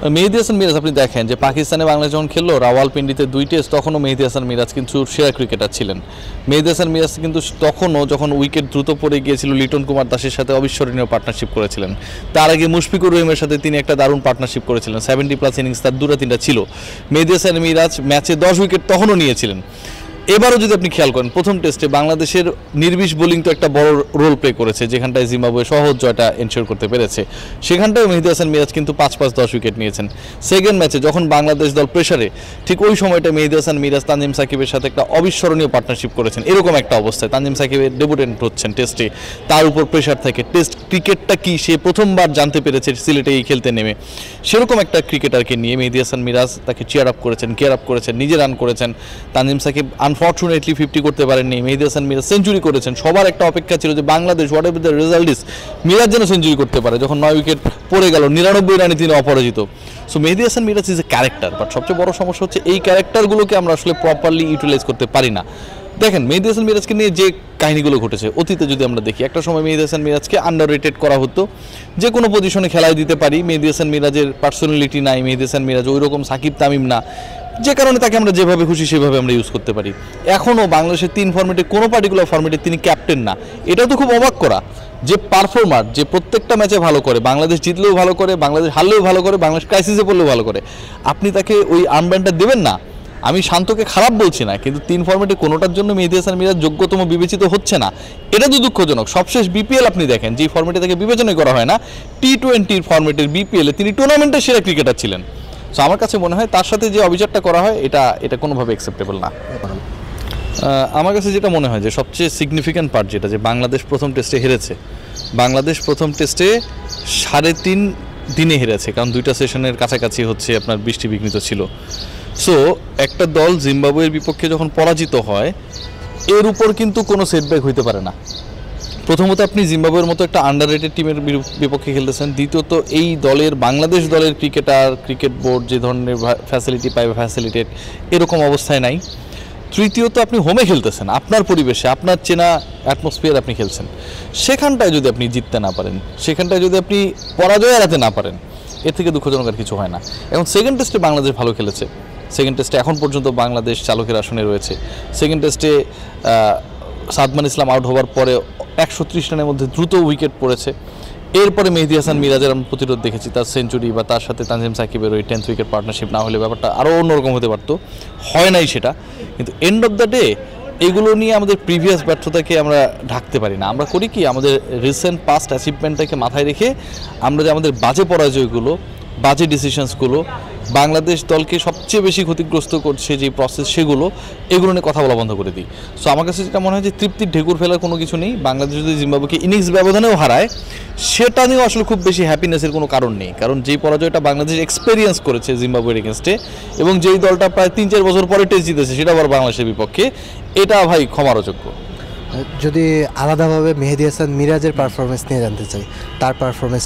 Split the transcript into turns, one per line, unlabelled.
মেহেদী হাসান মিরাজ আপনি দেখেন যে পাকিস্তানে বাংলাদেশ যখন খেললো রাওয়ালপিন্ডিতে 2 টেস্ট, তখনও মেহেদী হাসান মিরাজ কিন্তু সেরা ক্রিকেটার ছিলেন। মেহেদী হাসান মিরাজ কিন্তু তখনও যখন উইকেট দ্রুত পড়ে গিয়েছিল লিটন কুমার দাসের সাথে অবিস্মরণীয় পার্টনারশিপ করেছিলেন। তার আগে মুশফিকুর রহিমের সাথে তিনি একটা দারুণ পার্টনারশিপ করেছিলেন, 70+ ইনিংস তার 2-3টা ছিল। মেহেদী হাসান মিরাজ ম্যাচে 10 উইকেট তখনও নিয়েছিলেন। এবারও যদি আপনি খেয়াল করেন প্রথম টেস্টে বাংলাদেশের নির্বিষ বোলিং তো একটা বড় রোল প্লে করেছে, যেখানটায় জিম্বাবুয়ে সহজ জয়টা এনশিওর করতে পেরেছে। সেখানটায় মেহেদী হাসান মিরাজ কিন্তু 5-5-10 উইকেট নিয়েছেন। সেকেন্ড ম্যাচে যখন বাংলাদেশ দল প্রেসারে, ঠিক ওই সময়টা মেহেদী হাসান মিরাজ তানজিম সাকিবের সাথে একটা অবিস্মরণীয় পার্টনারশিপ করেছেন। এরকম একটা অবস্থায় তানজিম সাকিবের ডেবুটেন্ট হচ্ছেন টেস্টে, তার উপর প্রেসার থাকে, টেস্ট ক্রিকেটটা কি সে প্রথমবার জানতে পেরেছে সিলেটে এই খেলতে নেমে। সেরকম একটা ক্রিকেটারকে নিয়ে মেহেদী হাসান মিরাজ তাকে চিয়ার আপ করেছেন, কেয়ার আপ করেছেন, নিজে রান করেছেন। তানজিম সাকিব আনফর্চুনেটলি 50 করতে পারেননি, মেহেদী হাসান মিরাজ সেঞ্চুরি করেছেন। সবার একটা অপেক্ষা ছিল যে Bangladesh whatever the result is, Miraz যেন সেঞ্চুরি করতে পারে। যখন 9 উইকেট পড়ে গেল, 99 রানে তিনি অপরাজিত। So Mehidy Hasan Miraz is a character, but সবচেয়ে বড় সমস্যা হচ্ছে এই ক্যারেক্টারগুলোকে আমরা আসলে প্রপারলি ইউটিলাইজ করতে পারি না। দেখেন মেহেদী হাসান মিরাজকে নিয়ে যে কাহিনীগুলো ঘটেছে অতীতে যদি আমরা দেখি, একটা সময় মেহেদী হাসান মিরাজকে আন্ডাররেটেড করা হতো, যে কোনো পজিশনে খেলায় দিতে পারি, মেহেদী হাসান মিরাজের পার্সোনালিটি নাই, মেহেদী হাসান মিরাজ ওই রকম সাকিব তামিম না, যে কারণে তাকে আমরা যেভাবে খুশি সেভাবে আমরা ইউজ করতে পারি। এখনও বাংলাদেশের 3 ফর্মেটে কোনো পার্টিকুলার ফর্মেটে তিনি ক্যাপ্টেন না, এটাও তো খুব অবাক করা। যে পারফর্মার, যে প্রত্যেকটা ম্যাচে ভালো করে, বাংলাদেশ জিতলেও ভালো করে, বাংলাদেশ হারলেও ভালো করে, বাংলাদেশ ক্রাইসিসে পড়লেও ভালো করে, আপনি তাকে ওই আর্মব্যান্ডটা দেবেন না? আমি শান্তকে খারাপ বলছি না, কিন্তু 3 ফর্মেটে কোনোটার জন্য মেহেদী হাসান মিরাজ যোগ্যতম বিবেচিত হচ্ছে না, এটা তো দুঃখজনক। সবশেষ বিপিএল আপনি দেখেন, যে ফর্মেটে তাকে বিবেচনা করা হয় না, টি20 ফর্মেটের বিপিএলে তিনি টুর্নামেন্টের সেরা ক্রিকেটার ছিলেন। সো আমার কাছে মনে হয় তার সাথে যে অভিযোগটা করা হয় এটা কোনোভাবে অ্যাকসেপ্টেবল না। আমার কাছে যেটা মনে হয় যে সবচেয়ে সিগনিফিক্যান্ট পার্ট যেটা, যে বাংলাদেশ প্রথম টেস্টে হেরেছে। বাংলাদেশ প্রথম টেস্টে 3.5 দিনে হেরেছে, কারণ 2টা সেশনের কাছাকাছি হচ্ছে আপনার বৃষ্টি বিঘ্নিত ছিল। সো একটা দল জিম্বাবুয়ের বিপক্ষে যখন পরাজিত হয়, এর উপর কিন্তু কোনো সেটব্যাক হইতে পারে না। প্রথমত আপনি জিম্বাবুয়ের মতো একটা আন্ডাররেটেড টিমের বিপক্ষে খেলতেছেন, দ্বিতীয়ত এই দলের বাংলাদেশ দলের ক্রিকেটার, ক্রিকেট বোর্ড যে ধরনের ফ্যাসিলিটি পায়, ফ্যাসিলিটেড এরকম অবস্থায় নাই। তৃতীয়ত আপনি হোমে খেলতেছেন, আপনার পরিবেশে, আপনার চেনা অ্যাটমসফিয়ার আপনি খেলছেন। সেখানটায় যদি আপনি জিততে না পারেন, সেখানটায় যদি আপনি পরাজয় এড়াতে না পারেন, এর থেকে দুঃখজনক আর কিছু হয় না। এখন সেকেন্ড টেস্টে বাংলাদেশ ভালো খেলেছে, সেকেন্ড টেস্টে এখন পর্যন্ত বাংলাদেশ চালকের আসনে রয়েছে। সেকেন্ড টেস্টে সাদমান ইসলাম আউট হওয়ার পরে 130 রানের মধ্যে দ্রুত উইকেট পড়েছে। এরপরে মেহেদী হাসান মিরাজের আমরা প্রতিরোধ দেখেছি, তার সেঞ্চুরি বা তার সাথে তানজিম সাকিবের ওই 10th উইকেট পার্টনারশিপ না হলে ব্যাপারটা আরও অন্যরকম হতে পারতো, হয় নাই সেটা। কিন্তু এন্ড অফ দ্য ডে এগুলো নিয়ে আমাদের প্রিভিয়াস ব্যর্থতাকে আমরা ঢাকতে পারি না। আমরা করি কি, আমাদের রিসেন্ট পাস্ট অ্যাচিভমেন্টটাকে মাথায় রেখে আমরা যে আমাদের বাজে পরাজয়গুলো, বাজে ডিসিশনসগুলো, বাংলাদেশ দলকে সবচেয়ে বেশি ক্ষতিগ্রস্ত করছে যে প্রসেস, এগুলো নিয়ে কথা বলা বন্ধ করে দিই। সো আমার কাছে যেটা মনে হয় যে তৃপ্তির ঢেকুর ফেলার কোনো কিছু নেই। বাংলাদেশ যদি জিম্বাবুয়েকে ইনিংস ব্যবধানেও হারায়, সেটা নিয়েও আসলে খুব বেশি হ্যাপিনেসের কোনো কারণ নেই, কারণ যেই পরাজয়টা বাংলাদেশ এক্সপেরিয়েন্স করেছে জিম্বাবুয়ের এগেনস্টে, এবং যেই দলটা প্রায় 3-4 বছর পরে টেস্ট জিতেছে, সেটা আবার বাংলাদেশের বিপক্ষে, এটা ভাই ক্ষমার অযোগ্য।
যদি আলাদাভাবে মেহেদী হাসান মিরাজের পারফরমেন্স নিয়ে জানতে চাই, তার পারফরমেন্স